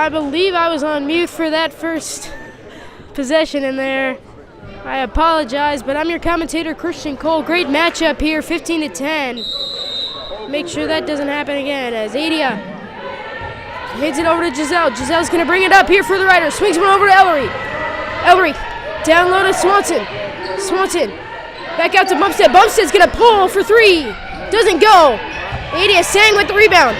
I believe I was on mute for that first possession in there. I apologize, but I'm your commentator, Christian Cole. Great matchup here, 15-10. Make sure that doesn't happen again as Adia hands it over to Giselle. Giselle's going to bring it up here for the Riders. Swings one over to Ellery. Ellery down low to Swanson. Swanson back out to Bumstead. Bumstead's going to pull for three. Doesn't go. Adia sang with the rebound.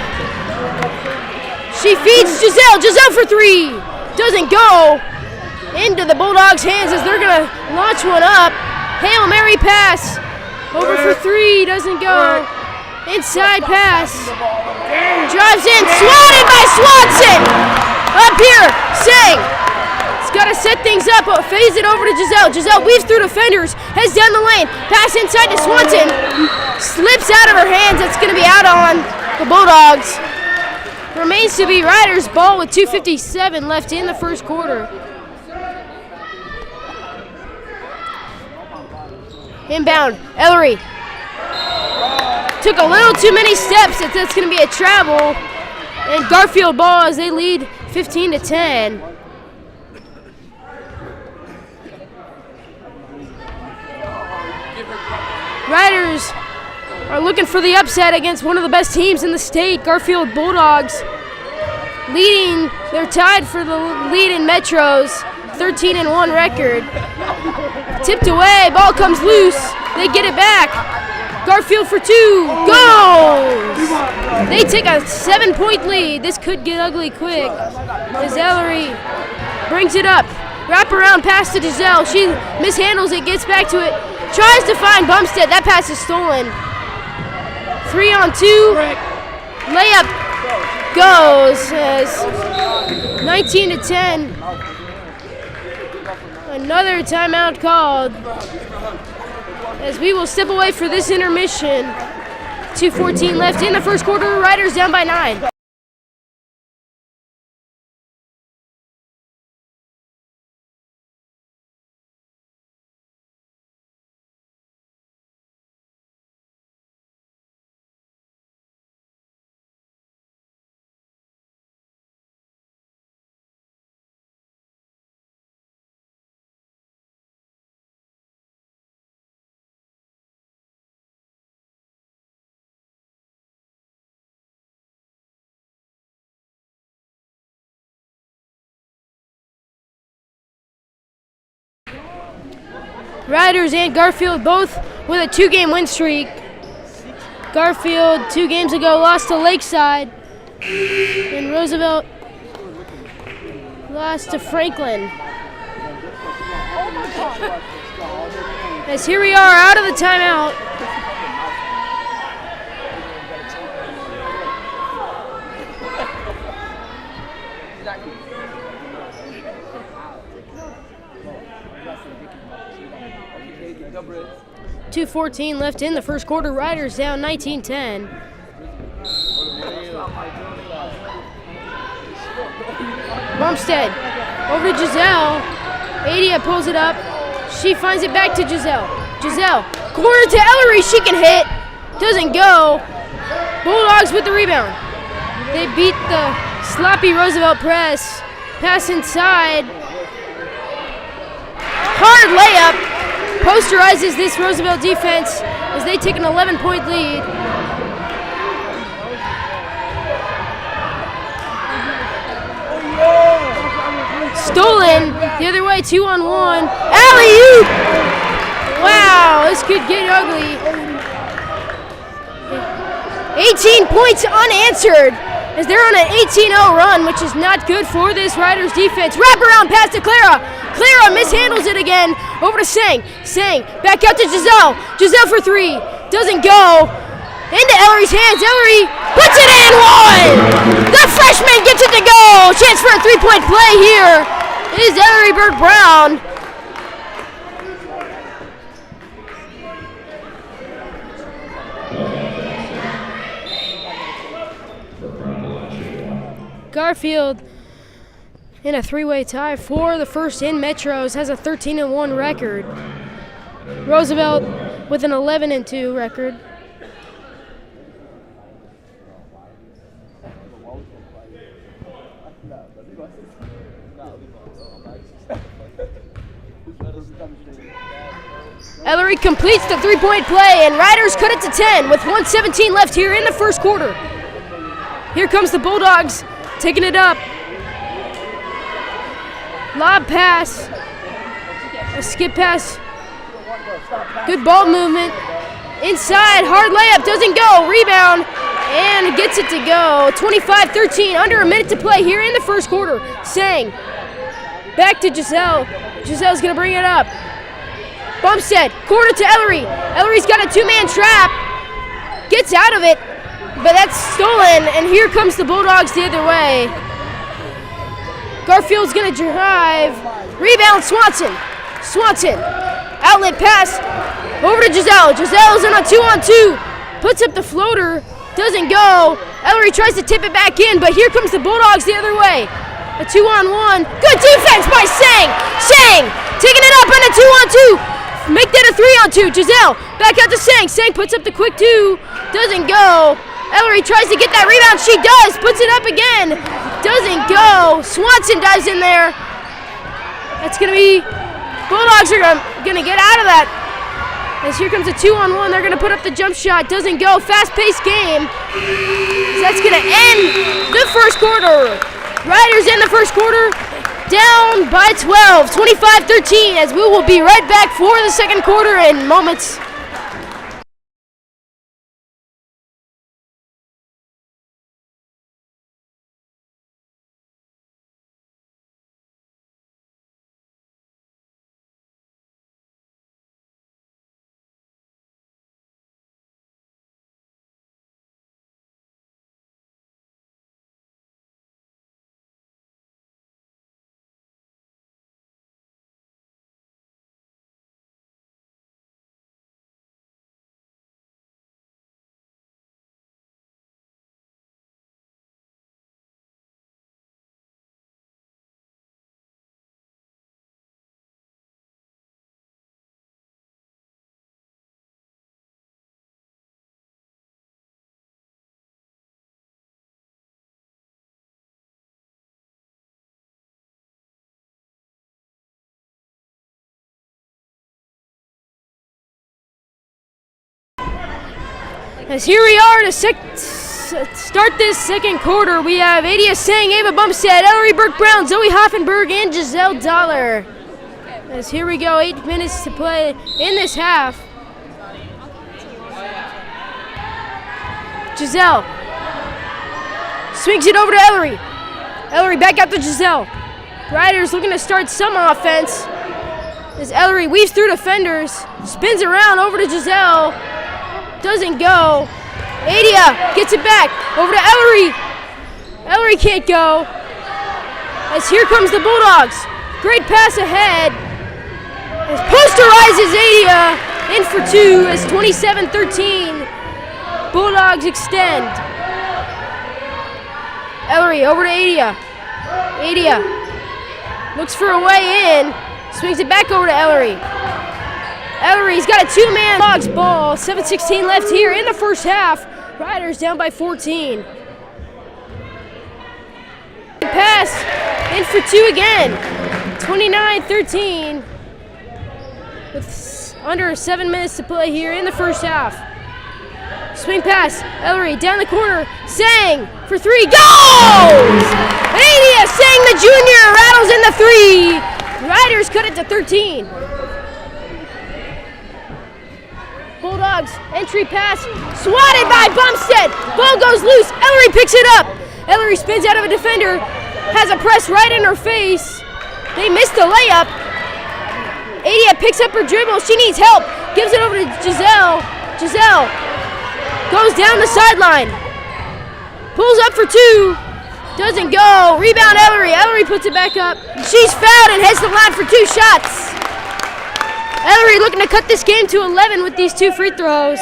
She feeds Giselle. Giselle for three. Doesn't go. Into the Bulldogs' hands as they're going to launch one up. Hail Mary pass. Over for three. Doesn't go. Inside pass. Drives in. Swatted by Swanson. Up here. Sang. It's got to set things up. Fades it over to Giselle. Giselle weaves through defenders. Heads down the lane. Pass inside to Swanson. Slips out of her hands. It's going to be out on the Bulldogs. Remains to be Riders' ball with 2:57 left in the first quarter. Inbound, Ellery. Took a little too many steps. That's going to be a travel. And Garfield ball as they lead 15-10. Riders are looking for the upset against one of the best teams in the state, Garfield Bulldogs. Leading, they're tied for the lead in Metro's 13-1 record. Tipped away, ball comes loose. They get it back. Garfield for two, goes! They take a 7-point lead. This could get ugly quick as Ellery brings it up. Wrap around pass to Giselle. She mishandles it, gets back to it. Tries to find Bumstead. That pass is stolen. 3-on-2. Layup goes as 19-10. Another timeout called as we will step away for this intermission. 2:14 left in the first quarter. Riders down by 9. Riders and Garfield both with a 2-game win streak. Garfield 2 games ago lost to Lakeside, and Roosevelt lost to Franklin. As here we are out of the timeout. .214 left in the first quarter. Riders down 19-10. Bumstead over to Giselle. Adia pulls it up. She finds it back to Giselle. Giselle, corner to Ellery. She can hit. Doesn't go. Bulldogs with the rebound. They beat the sloppy Roosevelt press. Pass inside. Hard layup. Posterizes this Roosevelt defense as they take an 11-point lead. Stolen the other way, 2-on-1. Alley-oop! Wow, this could get ugly. 18 points unanswered as they're on an 18-0 run, which is not good for this Riders defense. Wraparound pass to Clara. Clara mishandles it again. Over to Sang. Sang back out to Giselle. Giselle for three. Doesn't go. Into Ellery's hands. Ellery puts it in. One. The freshman gets it to go. Chance for a 3-point play here is Ellery Bird Brown. Garfield in a 3-way tie for the first in Metros has a 13-1 record. Roosevelt with an 11-2 record. Ellery completes the three-point play, and Riders cut it to 10 with 1:17 left here in the first quarter. Here comes the Bulldogs, taking it up. Lob pass, a skip pass, good ball movement. Inside, hard layup, doesn't go, rebound, and gets it to go. 25-13, under a minute to play here in the first quarter. Sang, back to Giselle. Giselle's gonna bring it up. Bumstead, corner to Ellery. Ellery's got a two-man trap, gets out of it, but that's stolen, and here comes the Bulldogs the other way. Garfield's gonna drive, rebound Swanson. Swanson, outlet pass, over to Giselle. Giselle's in a 2-on-2, puts up the floater, doesn't go. Ellery tries to tip it back in, but here comes the Bulldogs the other way. A 2-on-1, good defense by Sang. Sang, taking it up on a 2-on-2. Make that a 3-on-2. Giselle, back out to Sang. Sang puts up the quick two, doesn't go. Ellery tries to get that rebound, she does, puts it up again, doesn't go. Swanson dives in there. That's gonna be, Bulldogs are gonna get out of that. As here comes a 2-on-1, they're gonna put up the jump shot, doesn't go. Fast-paced game. That's gonna end the first quarter. Riders in the first quarter, down by 12, 25-13, as we will be right back for the second quarter in moments. As here we are to start this second quarter, we have Adia Sang, Ava Bumstead, Ellery Burke-Brown, Zoe Hoffenberg, and Giselle Dollar. As here we go, 8 minutes to play in this half. Giselle swings it over to Ellery. Ellery back out to Giselle. Riders looking to start some offense. As Ellery weaves through defenders, spins around over to Giselle. Doesn't go. Adia gets it back over to Ellery. Ellery can't go. As here comes the Bulldogs. Great pass ahead. As posterizes Adia in for two as 27-13. Bulldogs extend. Ellery over to Adia. Adia looks for a way in. Swings it back over to Ellery. Ellery's got a two-man Bulldogs ball. 7:16 left here in the first half. Riders down by 14. Pass in for two again. 29-13 with under 7 minutes to play here in the first half. Swing pass, Ellery down the corner. Sang for three, goes! Adia Sang, the junior, rattles in the three. Riders cut it to 13. Bulldogs, entry pass, swatted by Bumstead. Ball goes loose, Ellery picks it up. Ellery spins out of a defender, has a press right in her face. They missed the layup. Adia picks up her dribble, she needs help. Gives it over to Giselle. Giselle goes down the sideline. Pulls up for two, doesn't go. Rebound Ellery, Ellery puts it back up. She's fouled and heads to the line for two shots. Ellery looking to cut this game to 11 with these two free throws.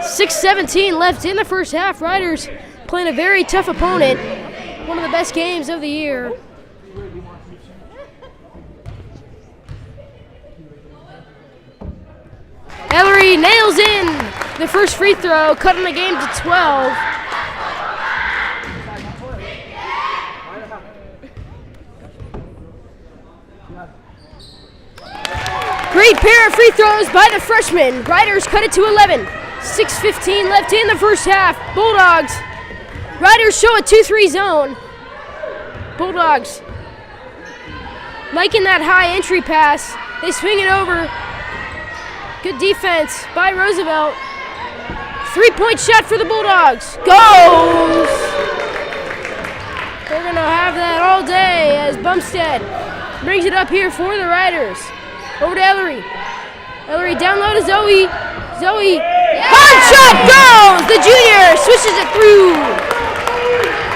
6:17 left in the first half. Riders playing a very tough opponent. One of the best games of the year. Ellery nails in the first free throw, cutting the game to 12. Great pair of free throws by the freshman. Riders cut it to 11. 6:15 left in the first half. Bulldogs. Riders show a 2-3 zone. Bulldogs liking that high entry pass. They swing it over. Good defense by Roosevelt. 3-point shot for the Bulldogs. Goes! They're going to have that all day as Bumstead brings it up here for the Riders. Over to Ellery. Ellery down low to Zoe. Zoe. Hard shot goes! The junior switches it through.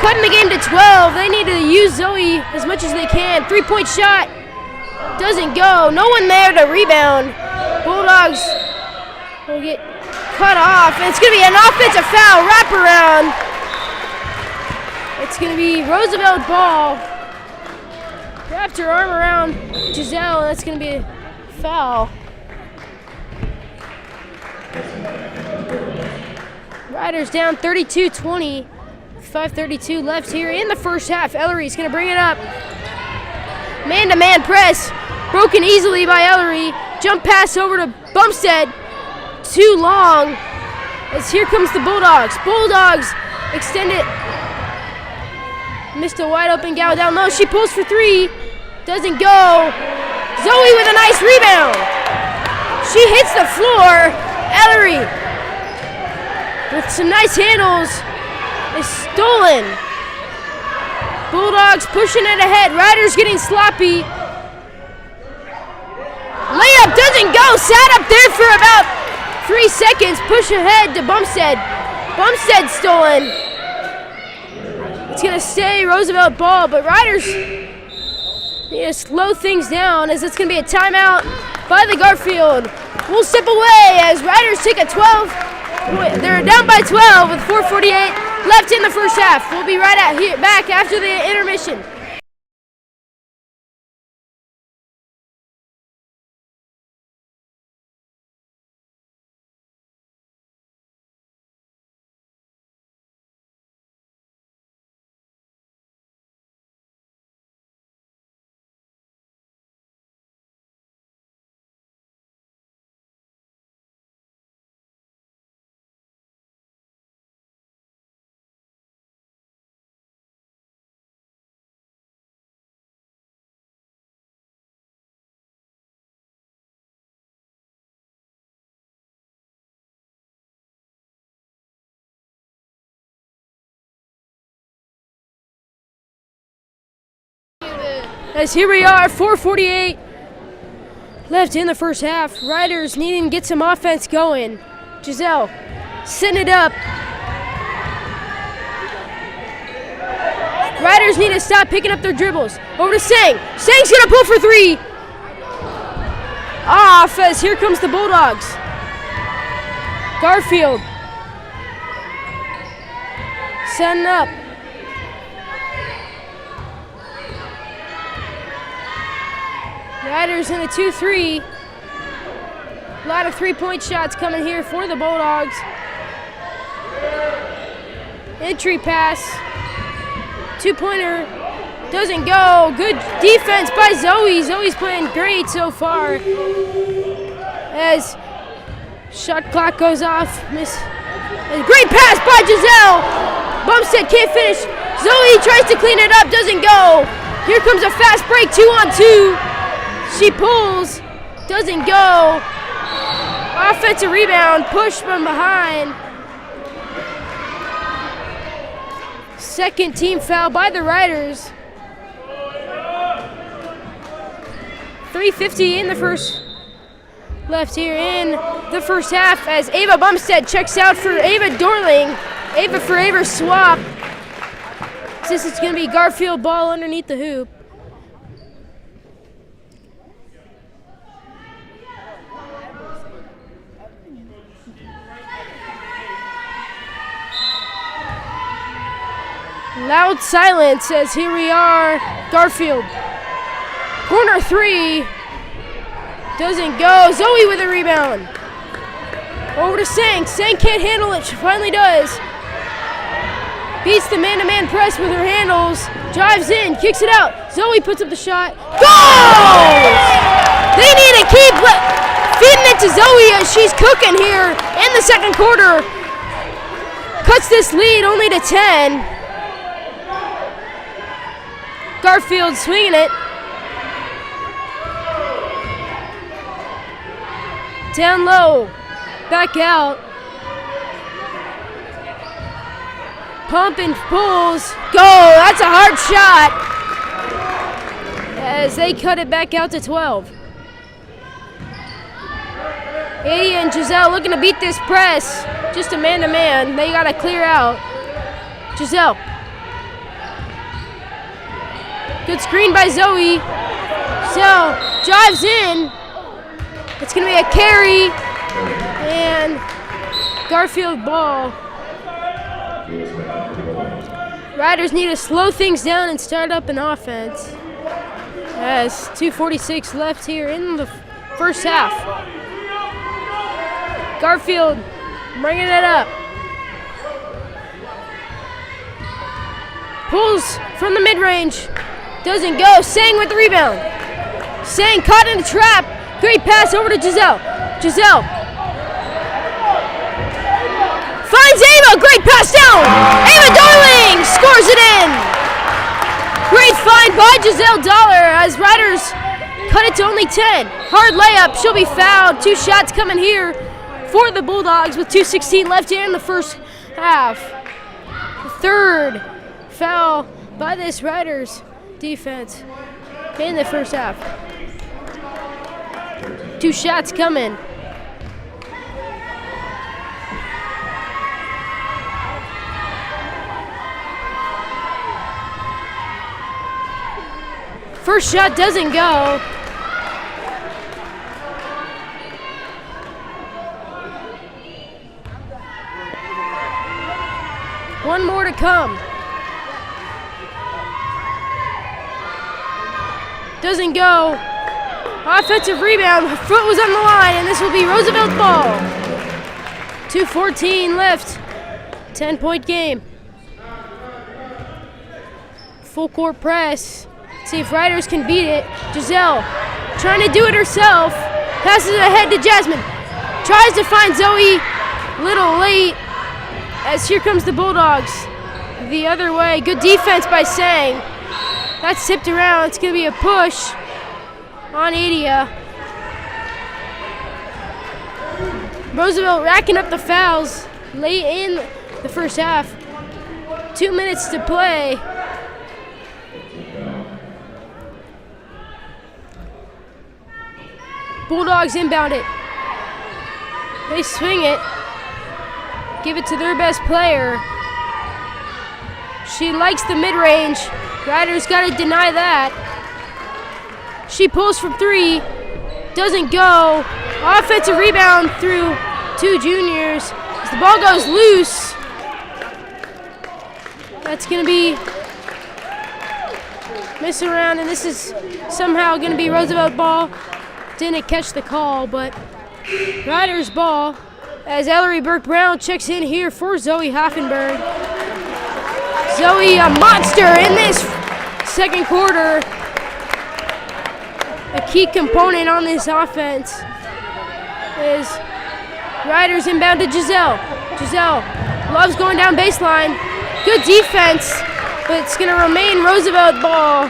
Cutting the game to 12. They need to use Zoe as much as they can. 3-point shot. Doesn't go. No one there to rebound. Bulldogs will get cut off. And it's going to be an offensive foul. Wraparound. It's going to be Roosevelt ball. Wrapped her arm around Giselle. That's going to be a foul. Riders down 32-20. 5:32 left here in the first half. Ellery's going to bring it up. Man-to-man press. Broken easily by Ellery. Jump pass over to Bumstead. Too long. As here comes the Bulldogs. Bulldogs extend it. Missed a wide open gal down low. She pulls for three. Doesn't go. Zoe with a nice rebound. She hits the floor. Ellery with some nice handles is stolen. Bulldogs pushing it ahead. Riders getting sloppy. Layup doesn't go. Sat up there for about 3 seconds. Push ahead to Bumstead. Bumstead stolen. It's going to stay Roosevelt ball, but Riders need to slow things down as it's going to be a timeout by the Garfield. We'll step away as Riders take a 12. They're down by 12 with 4:48 left in the first half. We'll be right back after the intermission. As here we are, 4:48 left in the first half. Riders needing to get some offense going. Giselle, send it up. Riders need to stop picking up their dribbles. Over to Sang. Sang's gonna pull for three. Off as here comes the Bulldogs. Garfield. Setting up. Riders in a 2-3. A lot of 3-point shots coming here for the Bulldogs. Entry pass. 2-pointer. Doesn't go. Good defense by Zoe. Zoe's playing great so far. As shot clock goes off. A great pass by Giselle. Bumstead can't finish. Zoe tries to clean it up. Doesn't go. Here comes a fast break. 2-on-2. She pulls, doesn't go. Offensive rebound, push from behind. Second team foul by the Riders. 3:50 in the first left here in the first half as Ava Bumstead checks out for Ava Dorling. Ava for Ava swap. This is going to be Garfield ball underneath the hoop. Loud silence as here we are, Garfield. Corner three, doesn't go. Zoe with a rebound. Over to Sang. Sang can't handle it, she finally does. Beats the man-to-man press with her handles. Drives in, kicks it out. Zoe puts up the shot. Goes! They need to keep feeding it to Zoe as she's cooking here in the second quarter. Cuts this lead only to 10. Garfield swinging it. Down low. Back out. Pump and pulls. Go. That's a hard shot. As they cut it back out to 12. Adi and Giselle looking to beat this press. Just a man-to-man. They got to clear out. Giselle. Good screen by Zoe. Giselle drives in. It's going to be a carry. And Garfield ball. Riders need to slow things down and start up an offense. As 2:46 left here in the first half. Garfield bringing it up. Pulls from the mid-range. Doesn't go. Sang with the rebound. Sang caught in the trap. Great pass over to Giselle. Giselle finds Ava. Great pass down. Ava Darling scores it in. Great find by Giselle Dollar as Riders cut it to only 10. Hard layup. She'll be fouled. 2 shots coming here for the Bulldogs with 2:16 left in the first half. The third foul by this Riders defense in the first half. 2 shots coming. First shot doesn't go. One more to come. Doesn't go. Offensive rebound. Her foot was on the line, and this will be Roosevelt ball. 2:14 left. 10-point game. Full court press. See if Riders can beat it. Giselle trying to do it herself. Passes it ahead to Jasmine. Tries to find Zoe. Little late. As here comes the Bulldogs. The other way. Good defense by Sang. That's tipped around. It's going to be a push on Adia. Roosevelt racking up the fouls late in the first half. 2 minutes to play. Bulldogs inbound it. They swing it. Give it to their best player. She likes the mid-range. Riders got to deny that. She pulls from 3. Doesn't go. Offensive rebound through 2 juniors. As the ball goes loose. That's going to be miss around, and this is somehow going to be Roosevelt ball. Didn't catch the call, but Riders ball as Ellery Burke-Brown checks in here for Zoe Hoffenberg. Zoe, a monster in this second quarter. A key component on this offense is Riders inbound to Giselle. Giselle loves going down baseline. Good defense, but it's going to remain Roosevelt ball.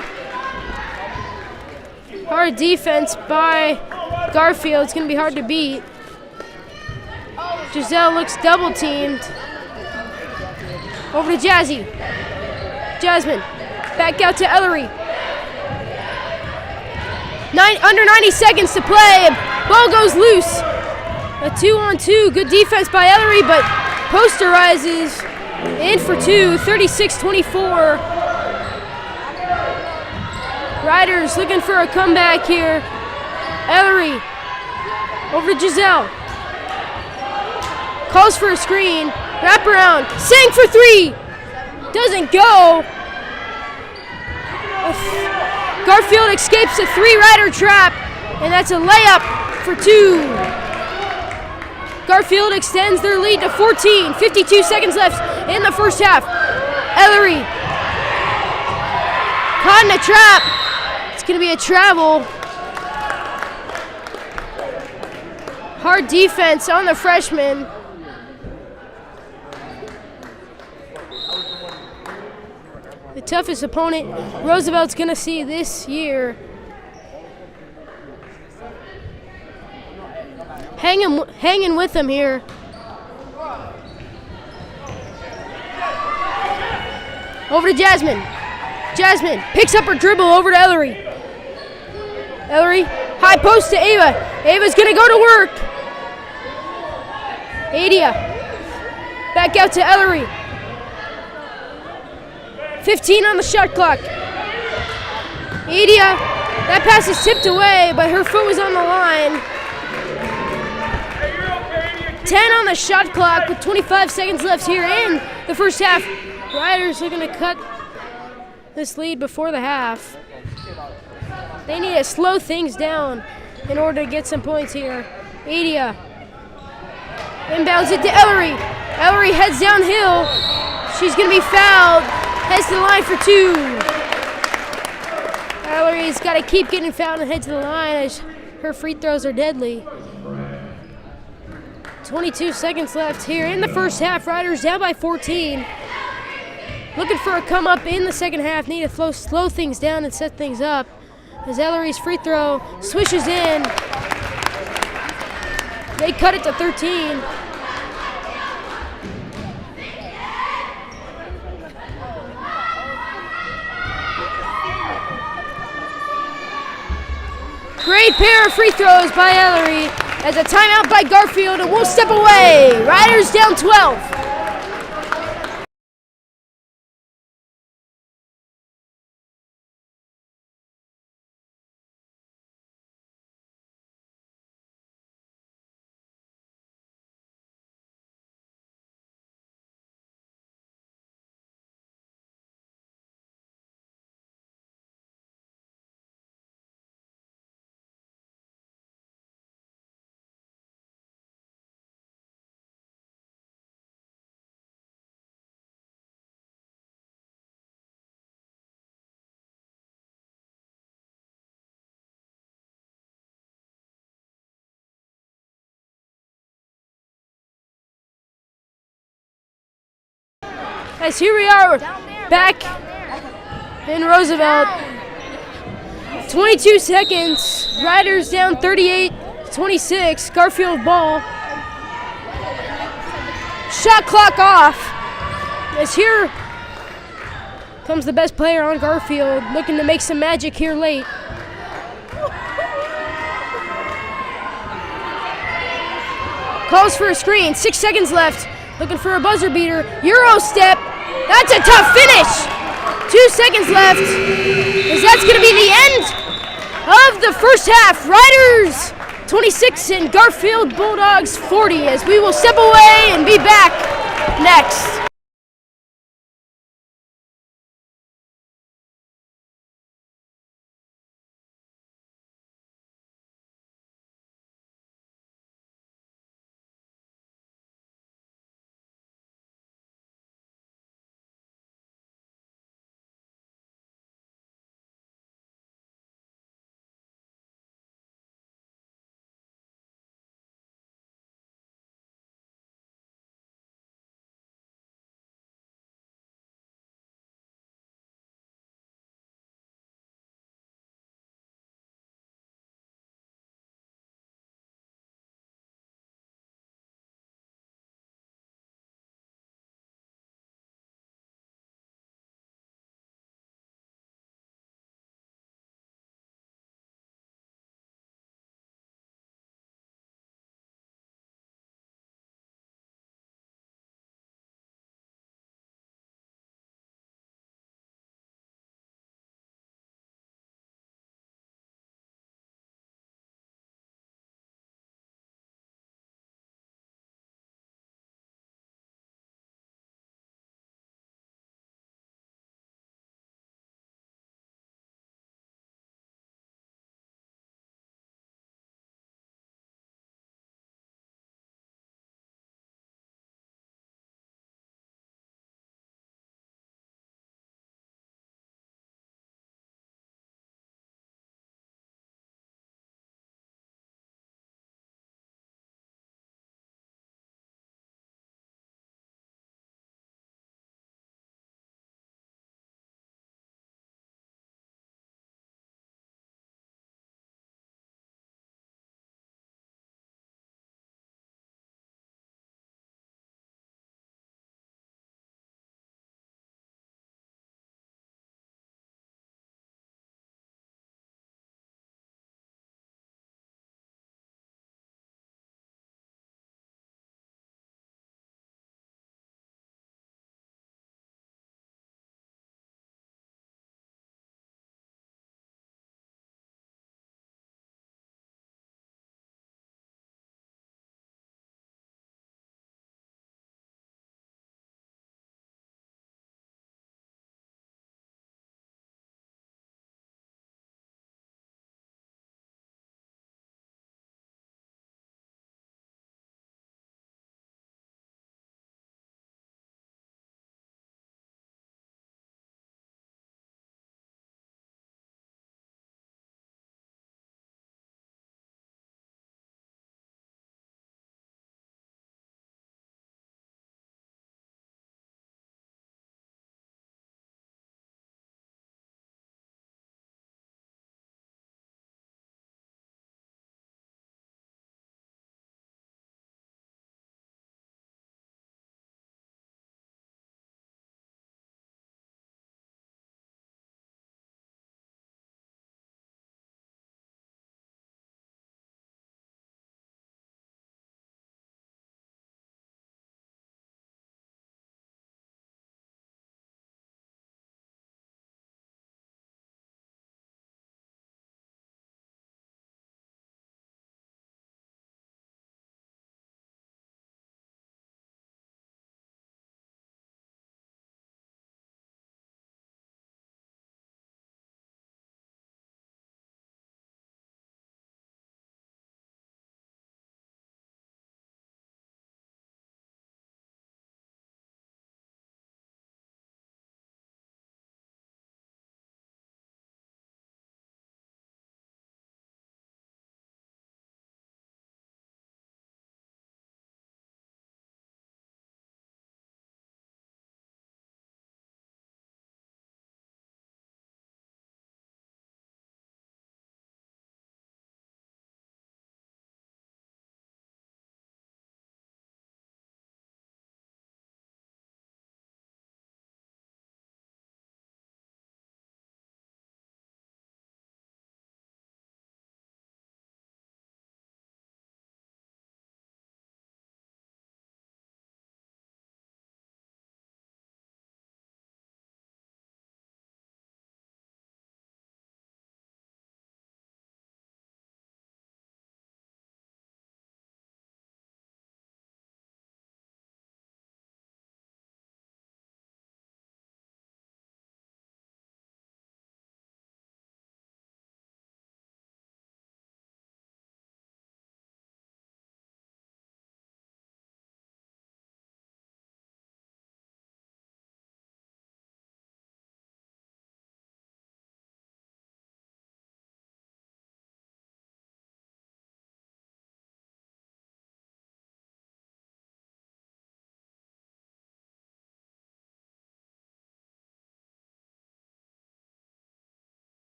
Hard defense by Garfield. It's going to be hard to beat. Giselle looks double teamed. Over to Jazzy. Jasmine. Back out to Ellery. Under 90 seconds to play. Ball goes loose. A 2-on-2. Good defense by Ellery, but posterizes in for 2. 36-24. Riders looking for a comeback here. Ellery over to Giselle. Calls for a screen. Wrap around. Sang for 3. Doesn't go. Garfield escapes a 3-rider trap, and that's a layup for 2. Garfield extends their lead to 14. 52 seconds left in the first half. Ellery caught in a trap. It's going to be a travel. Hard defense on the freshman. The toughest opponent Roosevelt's going to see this year. Hanging with him here. Over to Jasmine. Jasmine picks up her dribble over to Ellery. Ellery, high post to Ava. Ava's going to go to work. Adia, back out to Ellery. 15 on the shot clock. Adia, that pass is tipped away, but her foot was on the line. 10 on the shot clock with 25 seconds left here in the first half. Riders looking to cut this lead before the half. They need to slow things down in order to get some points here. Adia inbounds it to Ellery. Ellery heads downhill. She's going to be fouled. Heads to the line for 2. Ellery's got to keep getting fouled and head to the line as her free throws are deadly. 22 seconds left here in the first half. Riders down by 14. Looking for a come up in the second half. Need to slow things down and set things up. As Ellery's free throw swishes in. They cut it to 13. Great pair of free throws by Ellery as a timeout by Garfield, and we'll step away. Riders down 12. As here we are back in Roosevelt. 22 seconds. Riders down 38-26. Garfield ball. Shot clock off. As here comes the best player on Garfield, looking to make some magic here late. Calls for a screen. 6 seconds left. Looking for a buzzer beater. Euro step. That's a tough finish. 2 seconds left. As that's going to be the end of the first half. Riders 26 and Garfield Bulldogs 40. As we will step away and be back next.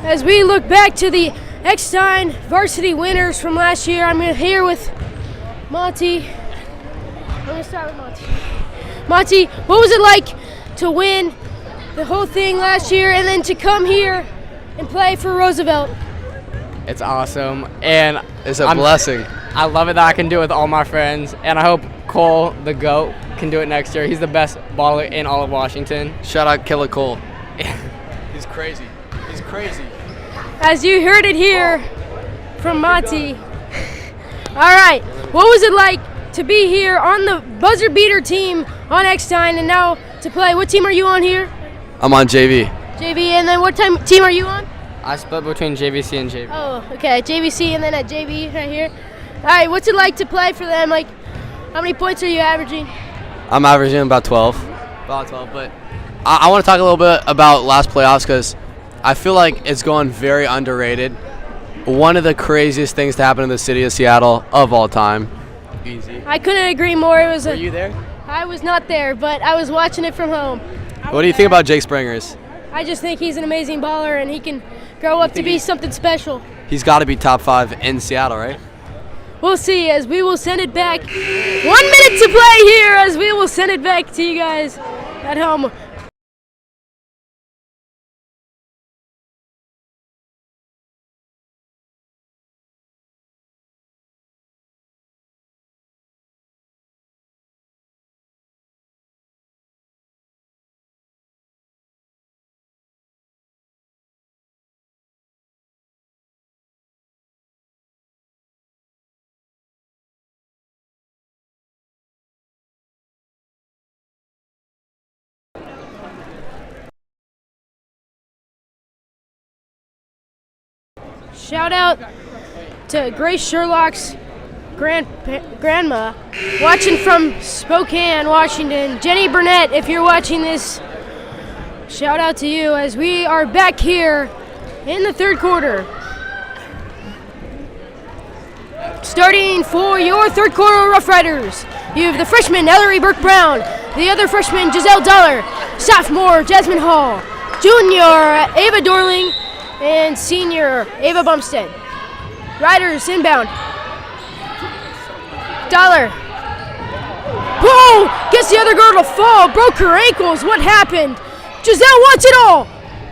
As we look back to the Eckstein varsity winners from last year, I'm here with Monty. I'm going to start with Monty. Monty, what was it like to win the whole thing last year and then to come here and play for Roosevelt? It's awesome, and it's a blessing. I love it that I can do it with all my friends, and I hope Cole, the GOAT, can do it next year. He's the best baller in all of Washington. Shout out Killer Cole. He's crazy. He's crazy. As you heard it here from Monty. All right, what was it like to be here on the buzzer beater team on Eckstein and now to play? What team are you on here? I'm on JV. JV, and then what team are you on? I split between JVC and JV. Oh, okay, JVC and then at JV right here. All right, what's it like to play for them? Like, how many points are you averaging? I'm averaging about 12. About 12, but I want to talk a little bit about last playoffs because I feel like it's going very underrated. One of the craziest things to happen in the city of Seattle of all time. Easy. I couldn't agree more. Were you there? I was not there, but I was watching it from home. What do you think about Jake Springers? I just think he's an amazing baller, and he can grow up to be something special. He's got to be top 5 in Seattle, right? We'll see as we will send it back. 1 minute to play here as we will send it back to you guys at home. Shout out to Grace Sherlock's grandma watching from Spokane, Washington. Jenny Burnett, if you're watching this, shout out to you as we are back here in the third quarter. Starting for your third quarter Rough Riders, you have the freshman Ellery Burke-Brown, the other freshman Giselle Dollar, sophomore Jasmine Hall, junior Ava Dorling, and senior Ava Bumstead. Riders inbound. Dollar. Boom! Gets the other girl to fall. Broke her ankles. What happened? Giselle wants it all.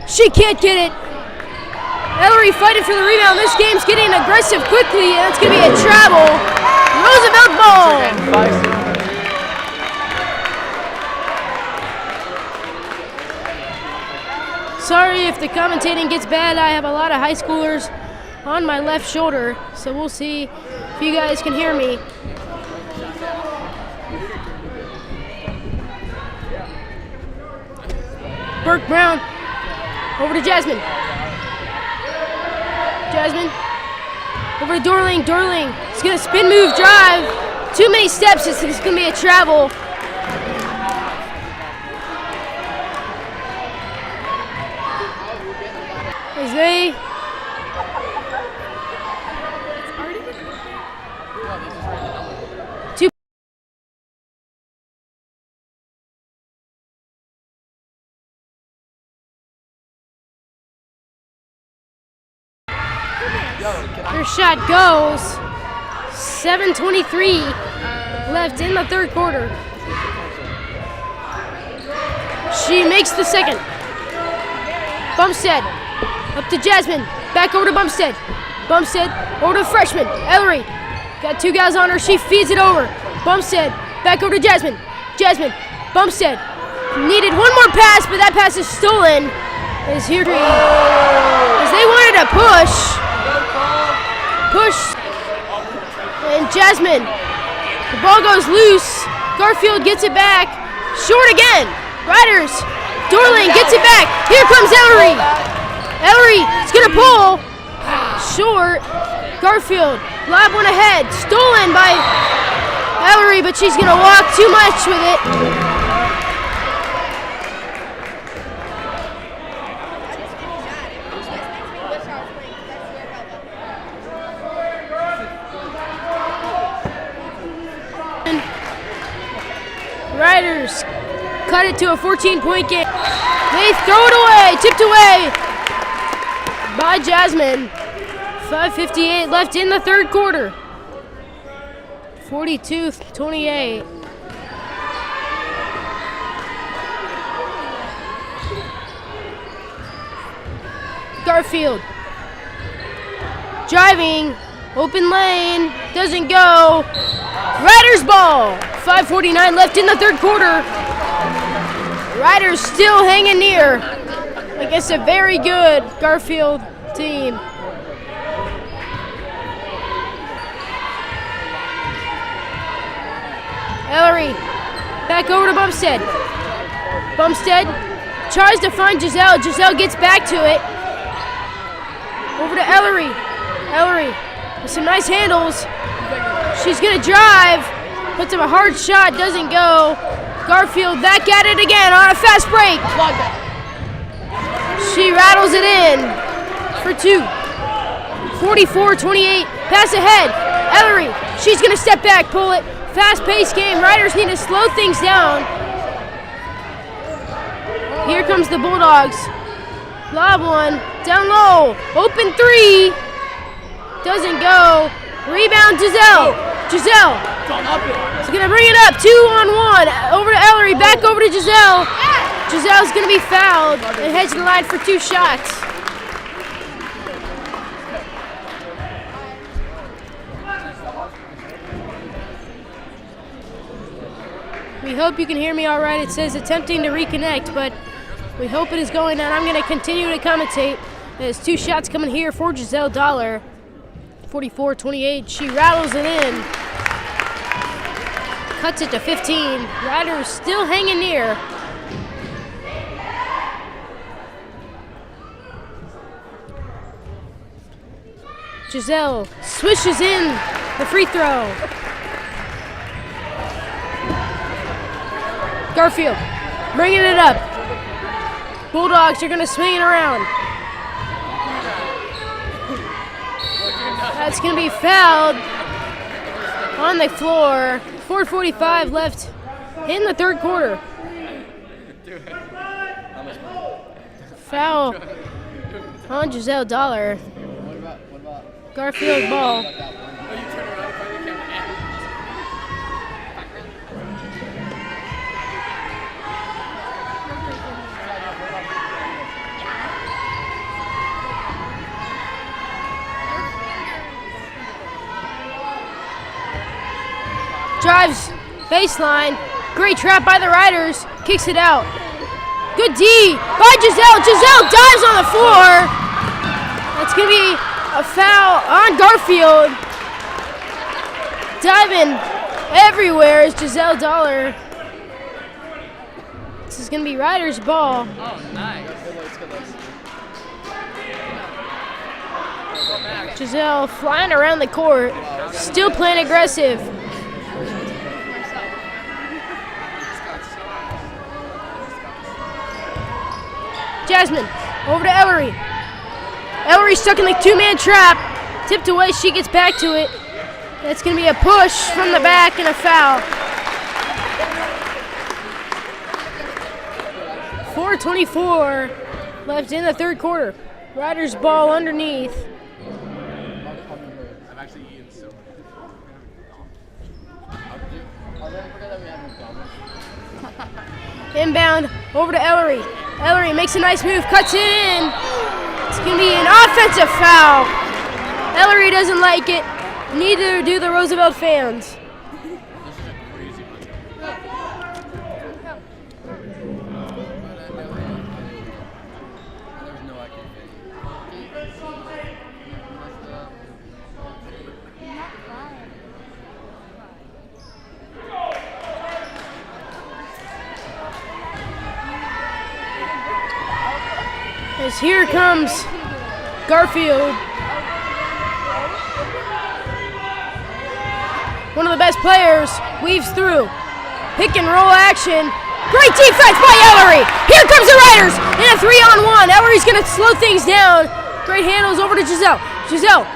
She can't get it. Ellery fighting for the rebound. This game's getting aggressive quickly, and it's going to be a travel. Roosevelt ball. Sorry if the commentating gets bad. I have a lot of high schoolers on my left shoulder, so we'll see if you guys can hear me. Burke-Brown over to Jasmine. Jasmine over to Dorling. Dorling is going to spin move drive. Too many steps. It's going to be a travel. As they Your shot goes. 7:23 left in the third quarter. She makes the second. Bumstead up to Jasmine. Back over to Bumstead. Bumstead over to freshman Ellery. Got two guys on her. She feeds it over. Bumstead back over to Jasmine. Jasmine. Bumstead needed one more pass, but that pass is stolen. Is here as they wanted to push. And Jasmine. The ball goes loose. Garfield gets it back. Short again. Riders. Dorling gets it back. Here comes Ellery. Ellery is going to pull. Short. Garfield. Lob one ahead. Stolen by Ellery, but she's going to walk too much with it. Riders cut it to a 14-point game. They throw it away, tipped away by Jasmine. 5:58 left in the third quarter. 42-28. Garfield. Driving. Open lane. Doesn't go. Riders ball. 5:49 left in the third quarter. Riders still hanging near against a very good Garfield team. Ellery back over to Bumstead. Bumstead tries to find Giselle. Giselle gets back to it. Over to Ellery. Ellery with some nice handles. She's gonna drive. Puts up a hard shot. Doesn't go. Garfield back at it again on a fast break. She rattles it in for two. 44-28. Pass ahead. Ellery. She's gonna step back, pull it. Fast-paced game. Riders need to slow things down. Here comes the Bulldogs. Lob one. Down low. Open three. Doesn't go. Rebound, Giselle. Giselle. She's going to bring it up. 2-on-1. Over to Ellery. Back over to Giselle. Giselle's going to be fouled and heads to the line for two shots. We hope you can hear me all right. It says attempting to reconnect, but we hope it is going on. I'm going to continue to commentate. There's two shots coming here for Giselle Dollar. 44-28. She rattles it in. Cuts it to 15. Riders still hanging near. Giselle swishes in the free throw. Garfield bringing it up. Bulldogs are going to swing it around. That's going to be fouled on the floor. 4:45 left in the third quarter. Foul on Giselle Dollar. Garfield ball. Drives baseline. Great trap by the Riders. Kicks it out. Good D by Giselle. Giselle dives on the floor. That's going to be a foul on Garfield. Diving everywhere is Giselle Dollar. This is going to be Riders ball. Oh, nice. Giselle flying around the court. Still playing aggressive. Jasmine, over to Ellery. Ellery stuck in the two-man trap. Tipped away, she gets back to it. That's going to be a push from the back and a foul. 4:24 left in the third quarter. Riders ball underneath. I've actually eaten so Inbound, over to Ellery. Ellery makes a nice move, cuts it in. It's going to be an offensive foul. Ellery doesn't like it. Neither do the Roosevelt fans. As here comes Garfield. One of the best players weaves through. Pick and roll action. Great defense by Ellery. Here comes the Riders in a 3-on-1. Ellery's going to slow things down. Great handles over to Giselle. Giselle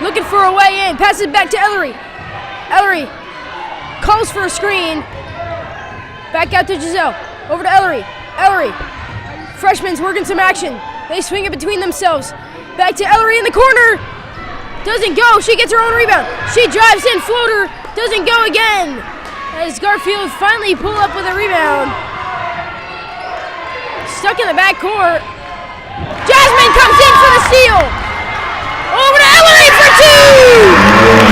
looking for a way in. Passes it back to Ellery. Ellery calls for a screen. Back out to Giselle. Over to Ellery. Ellery. Freshman's working some action. They swing it between themselves. Back to Ellery in the corner. Doesn't go. She gets her own rebound. She drives in, floater. Doesn't go again. As Garfield finally pull up with a rebound. Stuck in the backcourt. Jasmine comes in for the steal. Over to Ellery for two.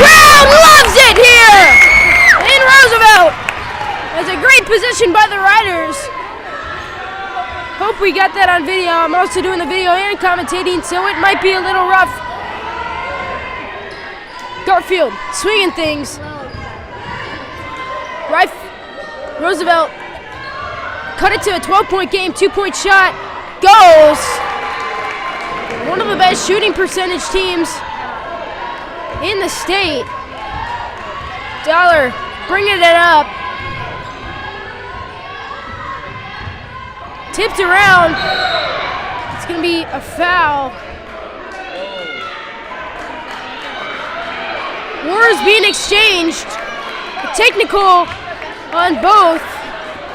Crowd loves it here in Roosevelt. That's a great position by the Riders. Hope we got that on video. I'm also doing the video and commentating, so it might be a little rough. Garfield swinging things. Right, Roosevelt cut it to a 12-point game, 2-point shot, goes. One of the best shooting percentage teams in the state. Dollar bringing it up. Tipped around. It's going to be a foul. Words being exchanged. A technical on both.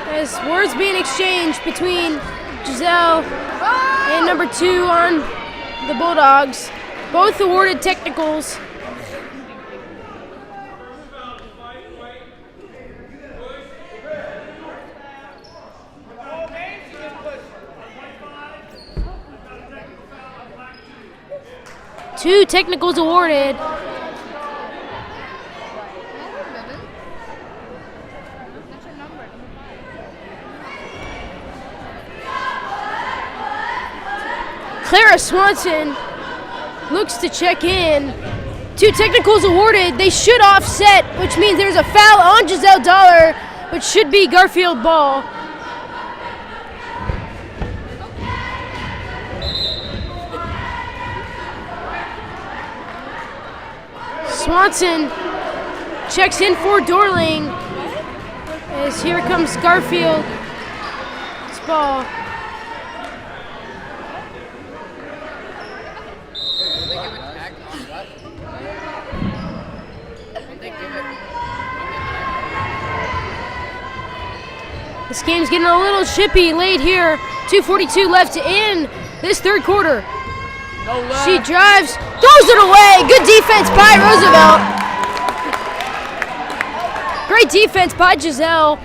As words being exchanged between Giselle and number 2 on the Bulldogs. Both awarded technicals. Two technicals awarded. Clara Swanson looks to check in. Two technicals awarded. They should offset, which means there's a foul on Giselle Dollar, which should be Garfield ball. Swanson checks in for Dorling. As here comes Garfield. It's ball. This game's getting a little chippy late here. 2:42 left in this third quarter. She drives, throws it away. Good defense by Roosevelt. Great defense by Giselle.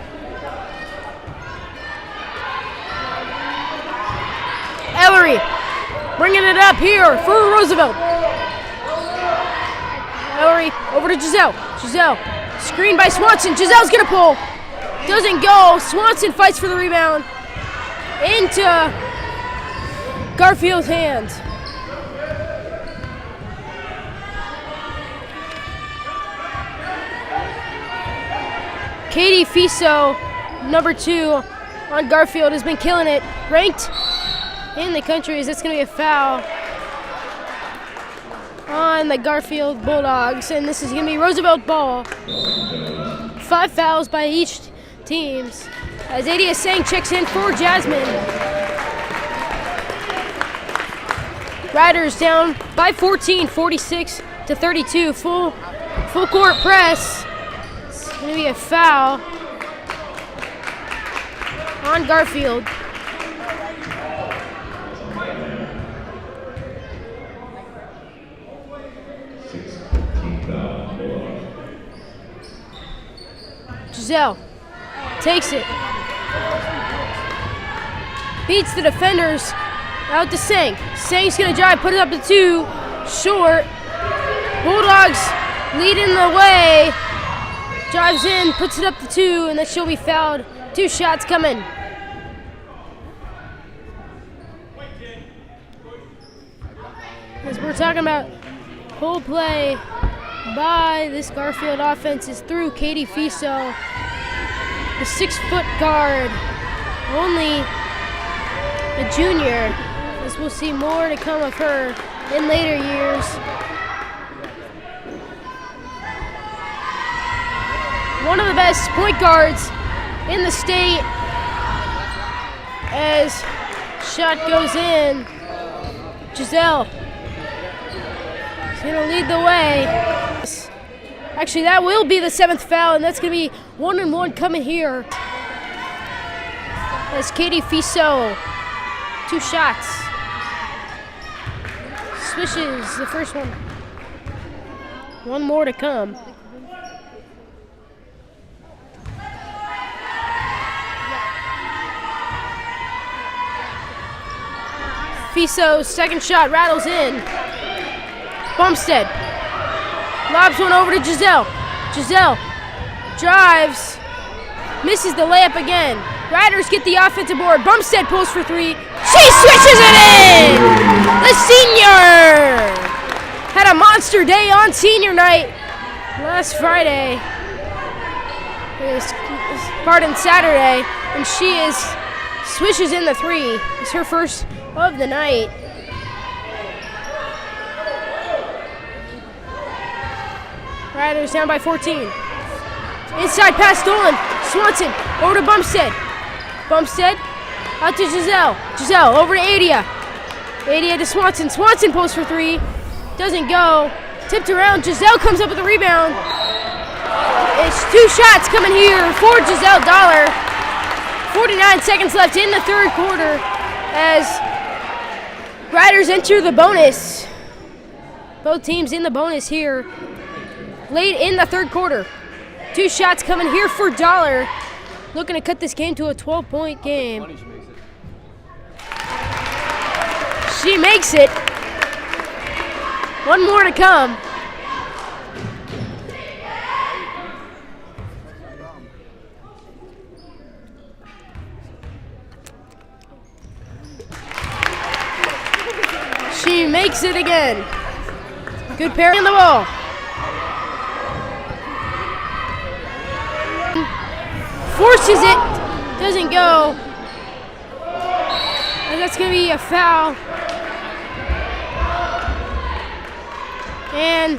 Ellery bringing it up here for Roosevelt. Ellery over to Giselle. Giselle, screen by Swanson. Giselle's gonna pull. Doesn't go. Swanson fights for the rebound. Into Garfield's hands. Katie Fiso, number 2 on Garfield, has been killing it. Ranked in the country, as it's going to be a foul on the Garfield Bulldogs. And this is going to be Roosevelt ball. 5 fouls by each teams. As Adia Sang checks in for Jasmine. Riders down by 14, 46-32. Full court press. It's going to be a foul on Garfield. Giselle takes it. Beats the defenders. Out to Sang. Sang's going to drive, put it up to 2. Short. Bulldogs leading the way. Drives in, puts it up to 2, and then she'll be fouled. 2 shots coming. As we're talking about whole play by this Garfield offense is through Katie Fiso, the 6-foot guard, only a junior, as we'll see more to come of her in later years. One of the best point guards in the state, as shot goes in. Giselle is going to lead the way. Actually, that will be the 7th foul, and that's going to be 1-and-1 coming here. As Katie Fiso, 2 shots. Swishes the first one. One more to come. Fiso's second shot rattles in. Bumstead lobs one over to Giselle. Giselle drives, misses the layup again. Riders get the offensive board. Bumstead pulls for three. She switches it in! The senior had a monster day on senior night last Friday. Saturday, and she swishes in the three. It's her first of the night. Riders down by 14. Inside pass stolen. Swanson over to Bumstead. Bumstead out to Giselle. Giselle over to Adia. Adia to Swanson. Swanson pulls for three. Doesn't go. Tipped around. Giselle comes up with a rebound. It's two shots coming here for Giselle Dollar. 49 seconds left in the third quarter as Riders enter the bonus. Both teams in the bonus here late in the third quarter. Two shots coming here for Dollar. Looking to cut this game to a 12-point game. She makes it. One more to come. She makes it again. Good pair in the ball. Forces it, doesn't go. And that's going to be a foul. And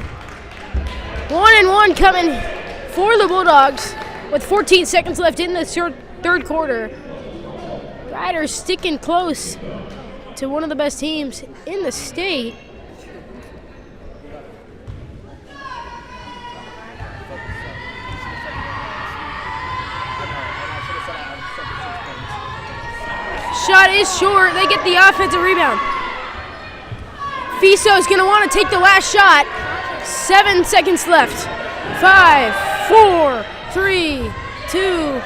1-and-1 coming for the Bulldogs with 14 seconds left in the third quarter. Riders sticking close to one of the best teams in the state. Shot is short. They get the offensive rebound. Fiso's going to want to take the last shot. 7 seconds left. 5, 4, 3, 2.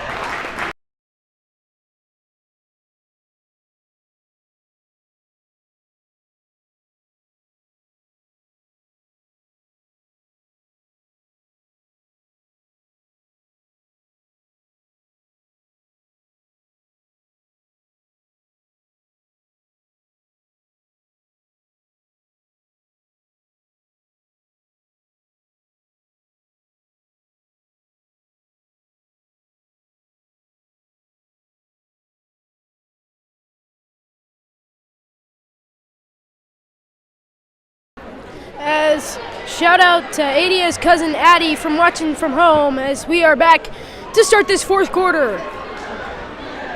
As shout out to Adia's cousin Addie from watching from home as we are back to start this fourth quarter.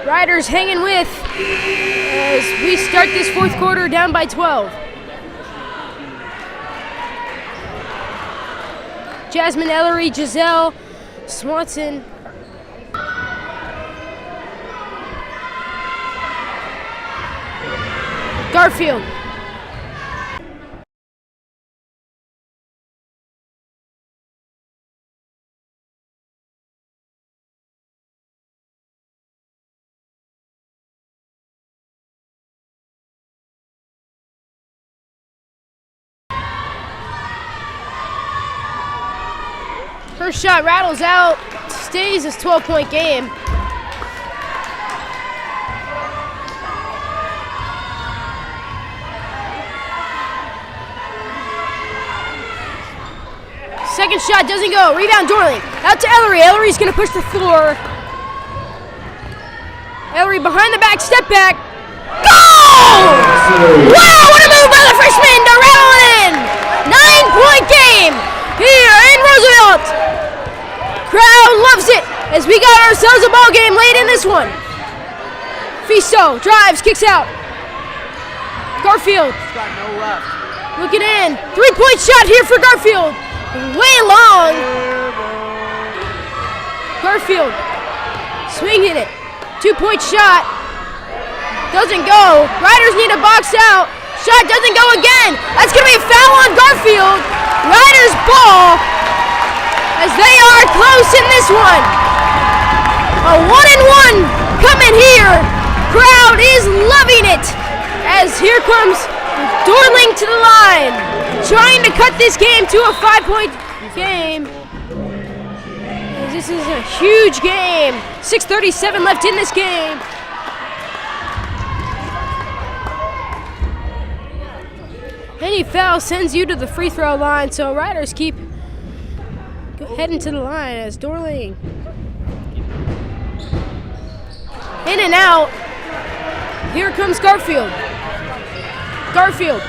Riders hanging with as we start this fourth quarter down by 12. Jasmine Ellery, Giselle, Swanson. Garfield. First shot rattles out, stays this 12-point game. Second shot doesn't go. Rebound Dorling. Out to Ellery. Ellery's going to push the floor. Ellery behind the back, step back. Goal! Wow, what a move by the freshman to rattle it in. 9-point game here in Roosevelt. Crowd loves it as we got ourselves a ball game late in this one. Fiso drives, kicks out. Garfield. He's got no left. Looking in. 3-point shot here for Garfield. Way long. Garfield swinging it. 2-point shot. Doesn't go. Riders need to box out. Shot doesn't go again. That's going to be a foul on Garfield. Riders ball as they are close in this one. A 1-and-1 coming here. Crowd is loving it as here comes Dorling to the line, trying to cut this game to a 5-point game. This is a huge game. 6:37 left in this game. Any foul sends you to the free throw line, so Riders keep heading to the line as Dorling. In and out. Here comes Garfield. Garfield.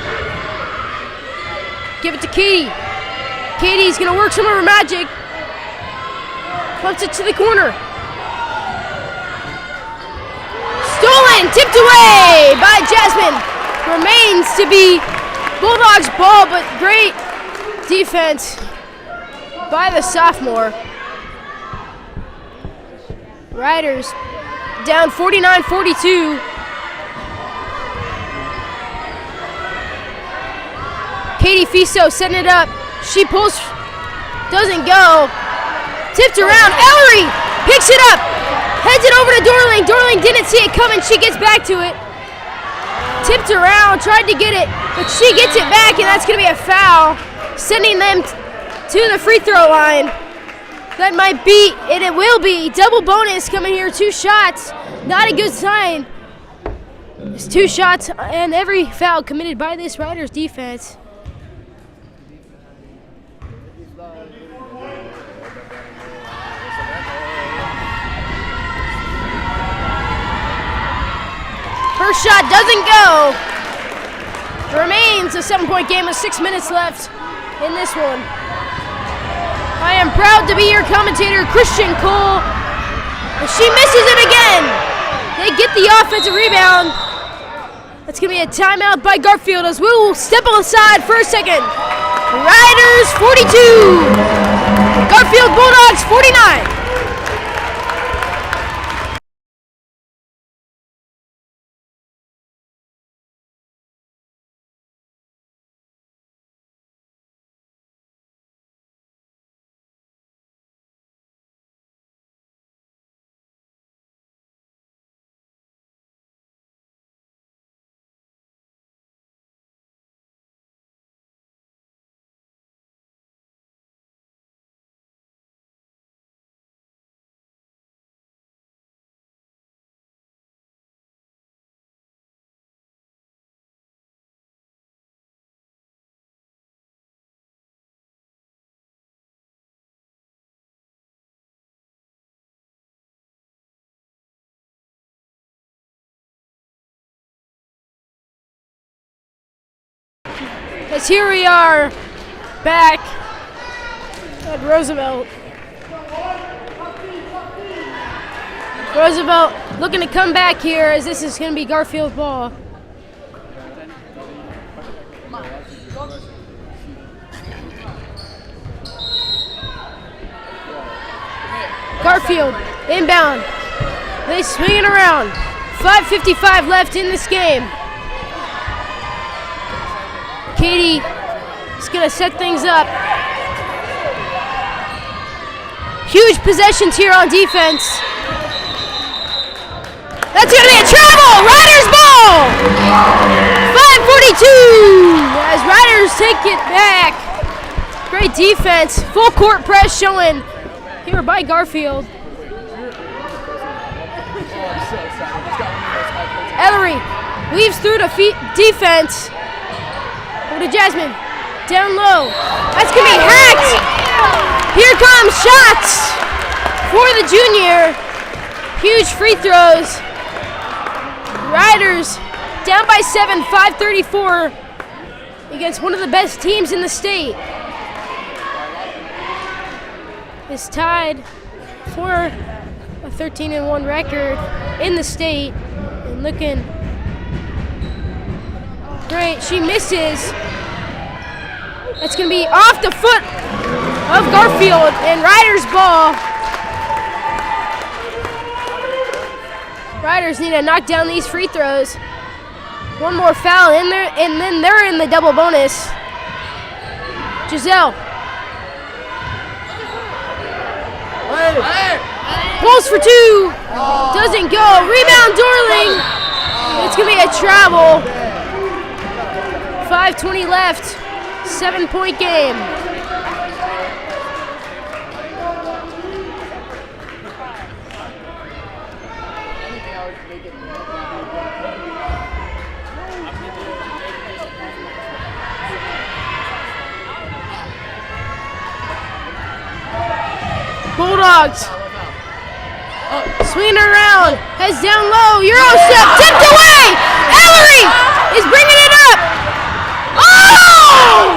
Give it to Katie. Katie's gonna work some of her magic. Pumps it to the corner. Stolen, tipped away by Jasmine. Remains to be Bulldogs ball, but great defense by the sophomore. Riders down 49-42. Katie Fiso setting it up. She pulls, doesn't go. Tipped around. Ellery picks it up. Heads it over to Dorling. Dorling didn't see it coming. She gets back to it. Tipped around, tried to get it, but she gets it back, and that's going to be a foul, sending them to the free throw line. That might be, and it will be, double bonus coming here. 2 shots. Not a good sign. It's 2 shots, and every foul committed by this Riders defense. First shot doesn't go. Remains a 7-point game with 6 minutes left in this one. I am proud to be your commentator, Christian Cole. And she misses it again. They get the offensive rebound. That's going to be a timeout by Garfield as we'll step aside for a second. Riders 42. Garfield Bulldogs 49. As here we are back at Roosevelt. Roosevelt looking to come back here as this is going to be Garfield ball. Garfield inbound. They swing it around. 5:55 left in this game. Katie is going to set things up. Huge possessions here on defense. That's going to be a travel. Riders ball. 5:42 as Riders take it back. Great defense. Full court press showing here by Garfield. Ellery weaves through the defense. Over to Jasmine. Down low. That's going to be hacked. Here comes shots for the junior. Huge free throws. Riders down by 7, 5:34 against one of the best teams in the state. Is tied for a 13-1 record in the state and looking great. She misses. That's going to be off the foot of Garfield and Riders ball. Riders need to knock down these free throws. One more foul in there, and then they're in the double bonus. Giselle. Pulls for two. Doesn't go. Rebound, Dorling. It's going to be a travel. 5:20 left. 7-point game. Bulldogs. Swinging around. Heads down low. Euro step. Tipped away. Ellery is bringing it up. Oh!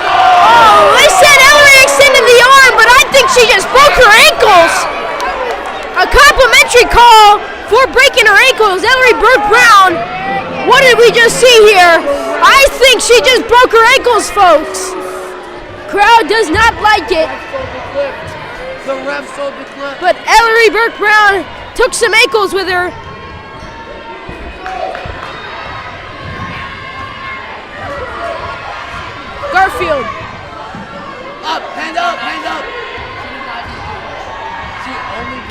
Oh, they said Ellery extended the arm, but I think she just broke her ankles. A complimentary call for breaking her ankles. Ellery Burke-Brown. What did we just see here? I think she just broke her ankles, folks. Crowd does not like it. The ref sold the clip. But Ellery Burke-Brown took some ankles with her. Garfield. Up, hand up, hand up.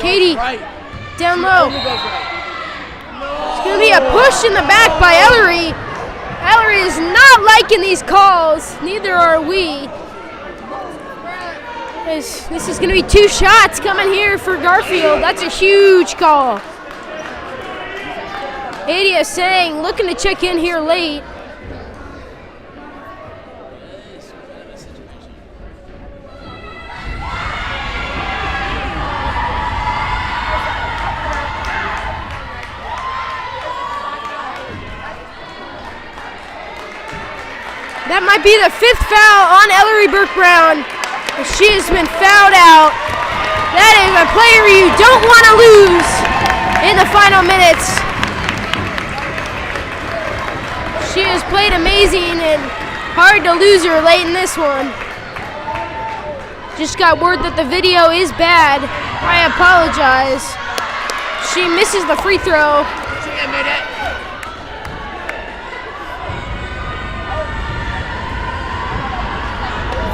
Katie, right. down low. Only goes right. It's going to be a push in the back by Ellery. Ellery is not liking these calls. Neither are we. This is going to be 2 shots coming here for Garfield. That's a huge call. Adia saying, looking to check in here late. That might be the 5th foul on Ellery Burke-Brown. She has been fouled out. That is a player you don't want to lose in the final minutes. She has played amazing and hard to lose her late in this one. Just got word that the video is bad. I apologize. She misses the free throw.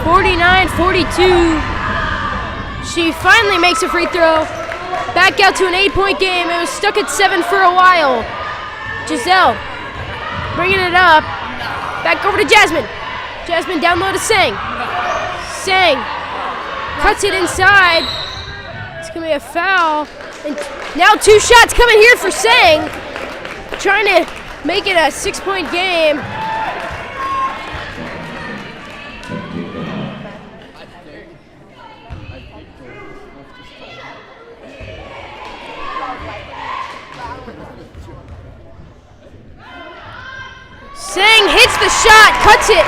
49-42. She finally makes a free throw. Back out to an 8-point game. It was stuck at 7 for a while. Giselle bringing it up. Back over to Jasmine. Jasmine down low to Sang. Sang cuts it inside. It's going to be a foul. And now 2 shots coming here for Sang. Trying to make it a 6-point game. Sang hits the shot, cuts it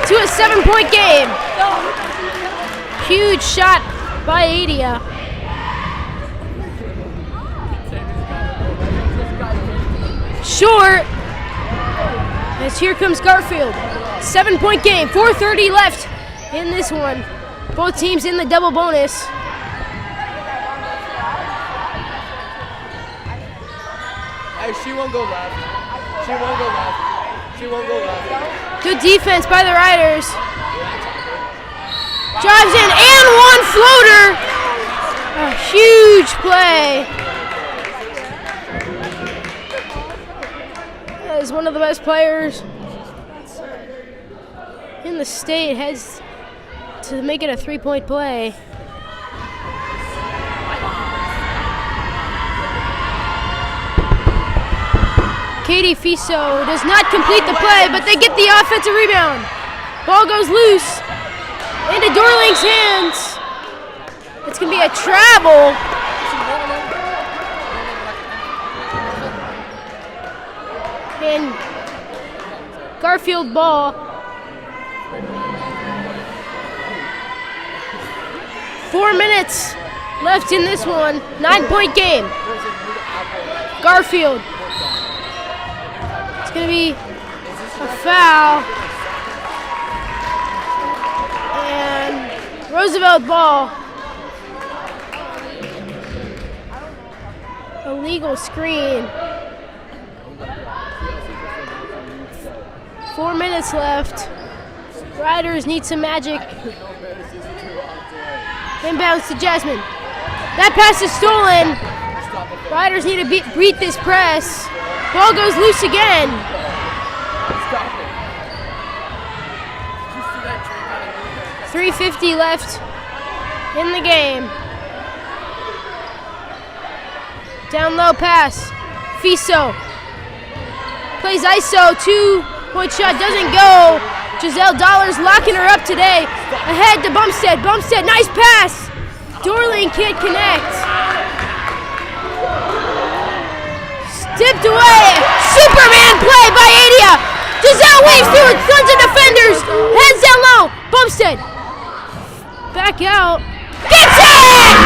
to a 7-point game. Huge shot by Adia. Short. As here comes Garfield. 7-point game, 4:30 left in this one. Both teams in the double bonus. Hey, she won't go left. She won't go left. She won't go left. Good defense by the Riders. Drives in and 1 floater. A huge play. That is one of the best players in the state. Heads to make it a 3-point play. Katie Fiso does not complete the play, but they get the offensive rebound. Ball goes loose into Dorling's hands. It's going to be a travel. And Garfield ball. 4 minutes left in this one. 9-point game. Garfield. It's going to be a foul. And Roosevelt ball. Illegal screen. 4 minutes left. Riders need some magic. Inbounds to Jasmine. That pass is stolen. Riders need to beat this press. Ball goes loose again. .350 left in the game. Down low pass. Fiso plays ISO. 2-point shot doesn't go. Giselle Dollars locking her up today. Ahead to Bumstead. Bumstead, nice pass. Dorling can't connect. Tipped away. Superman play by Adia. Giselle waves through it. Tons of defenders. Heads down low. Bumstead. Back out. Gets it!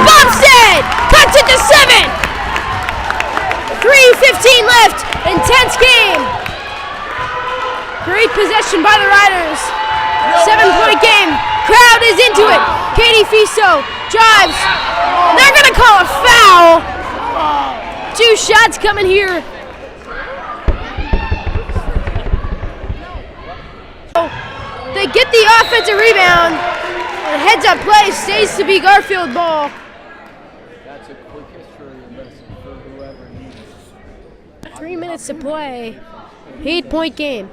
Bumstead cuts it to 7. 3:15 left. Intense game. Great possession by the Riders. 7-point game. Crowd is into it. Katie Fiso drives. They're going to call a foul. 2 shots coming here. They get the offensive rebound. And heads up play stays to be Garfield ball. That's a quick history lesson for whoever needs it. 3 minutes to play. 8-point game.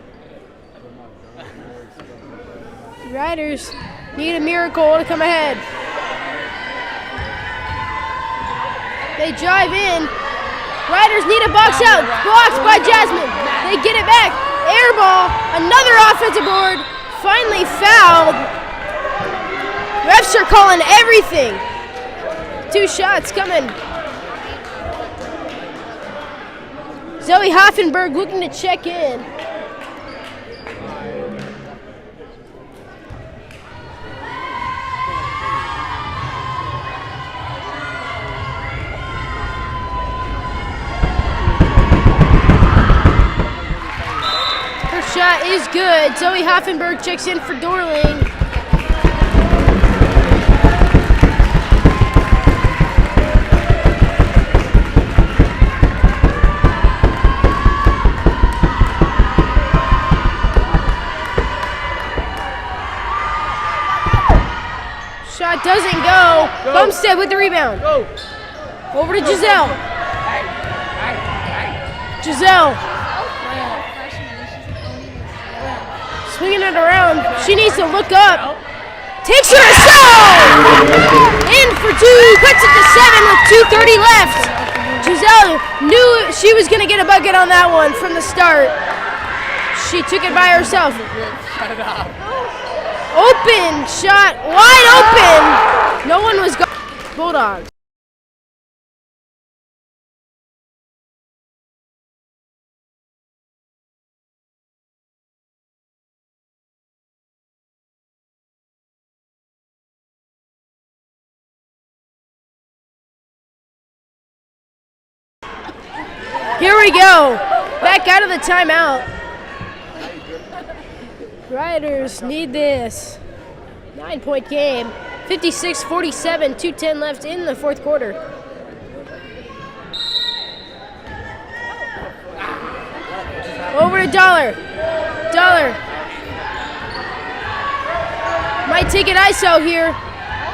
The Riders need a miracle to come ahead. They drive in. Riders need a box out. Blocked by Jasmine. They get it back. Air ball. Another offensive board. Finally fouled. Refs are calling everything. 2 shots coming. Zoe Hoffenberg looking to check in. Her shot is good. Zoe Hoffenberg checks in for Dorling. Shot doesn't go. Bumstead with the rebound. Over to Giselle. Giselle. Swinging it around. She needs to look up. Takes her to In for 2. Puts it to 7 with 2:30 left. Giselle knew she was going to get a bucket on that one from the start. She took it by herself. Open shot, wide open. No one was going. Bulldogs. Here we go. Back out of the timeout. Riders need this. 9-point game. 56-47, 2:10 left in the fourth quarter. Over to Dollar. Dollar. Might take an ISO here.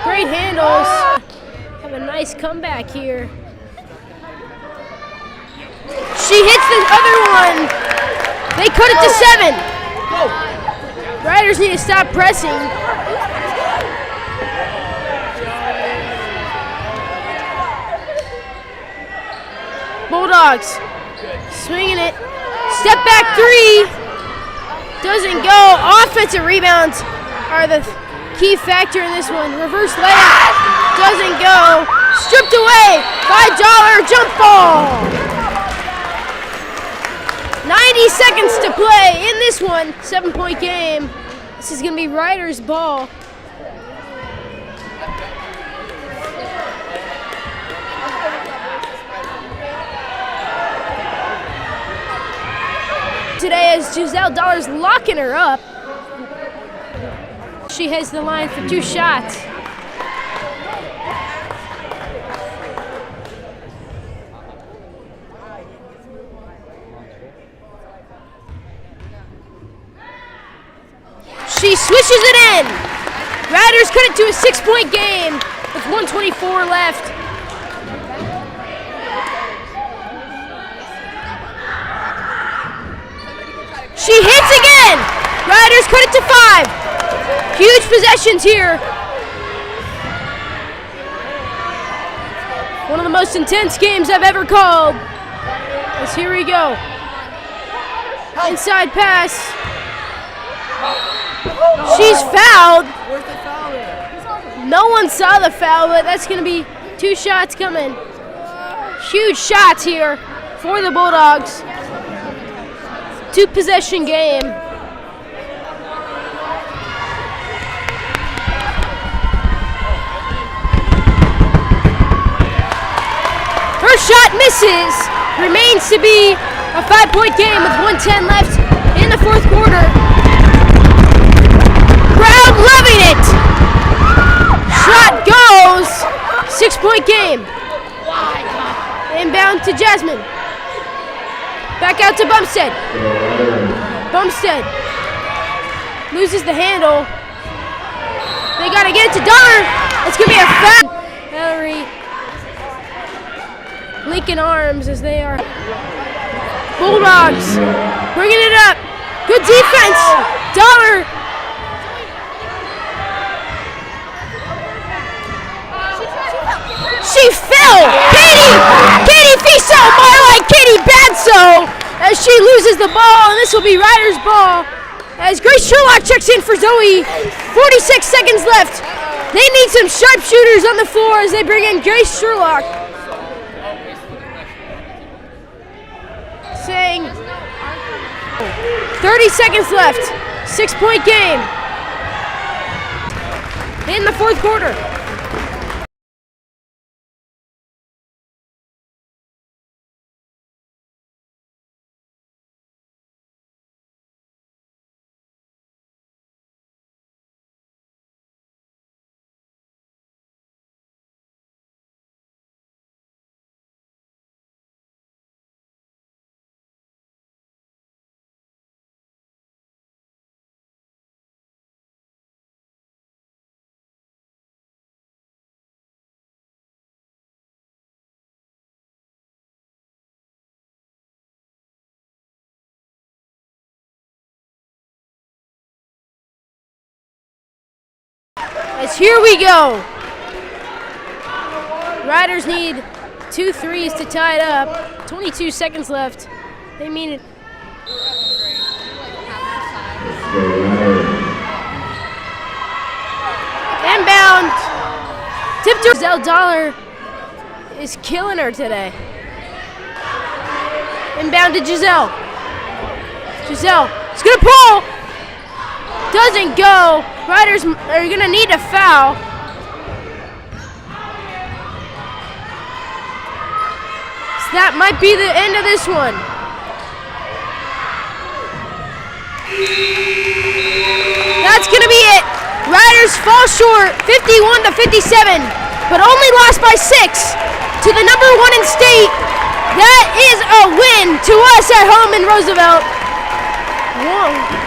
Great handles. Have a nice comeback here. She hits the other one. They cut it to 7. Riders need to stop pressing. Bulldogs swinging it. Step back 3. Doesn't go. Offensive rebounds are the key factor in this one. Reverse layup. Doesn't go. Stripped away by Dollar. Jump ball. 90 seconds to play in this one. 7-point game. This is going to be Riders' ball. Today is Giselle Dollars locking her up. She has the line for 2 shots. She swishes it in. Riders cut it to a 6-point game with 1:24 left. She hits again. Riders cut it to 5. Huge possessions here. One of the most intense games I've ever called. As here we go. Inside pass. She's fouled. Where's the foul there? No one saw the foul, but that's going to be 2 shots coming. Huge shots here for the Bulldogs. 2-possession game. First shot misses. Remains to be a 5-point game with 1:10 left in the 4th quarter. Crowd loving it. Shot goes. 6-point game. Inbound to Jasmine. Back out to Bumstead. Bumstead loses the handle. They got to get it to Dollar. It's going to be a foul. Hillary linking arms as they are. Bulldogs bringing it up. Good defense. Dollar. She fell. Katie Fiso, more like Katie Badso, as she loses the ball, and this will be Ryder's ball. As Grace Sherlock checks in for Zoe. 46 seconds left. They need some sharpshooters on the floor as they bring in Grace Sherlock. Saying 30 seconds left. 6-point game in the 4th quarter. As here we go. Riders need 2 threes to tie it up. 22 seconds left. They mean it. Inbound. Tip to Giselle. Dollar is killing her today. Inbound to Giselle. Giselle is going to pull. Doesn't go. Riders are going to need a foul. So that might be the end of this one. That's going to be it. Riders fall short, 51-57, but only lost by 6 to the number 1 in state. That is a win to us at home in Roosevelt. Whoa.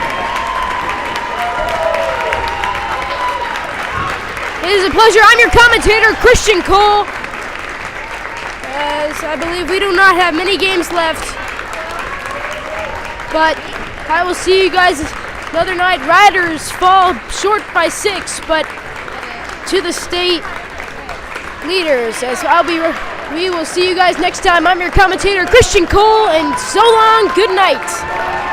It is a pleasure. I'm your commentator, Christian Cole. As I believe we do not have many games left. But I will see you guys another night. Riders fall short by 6, but to the state leaders. As we will see you guys next time. I'm your commentator, Christian Cole, and so long, good night.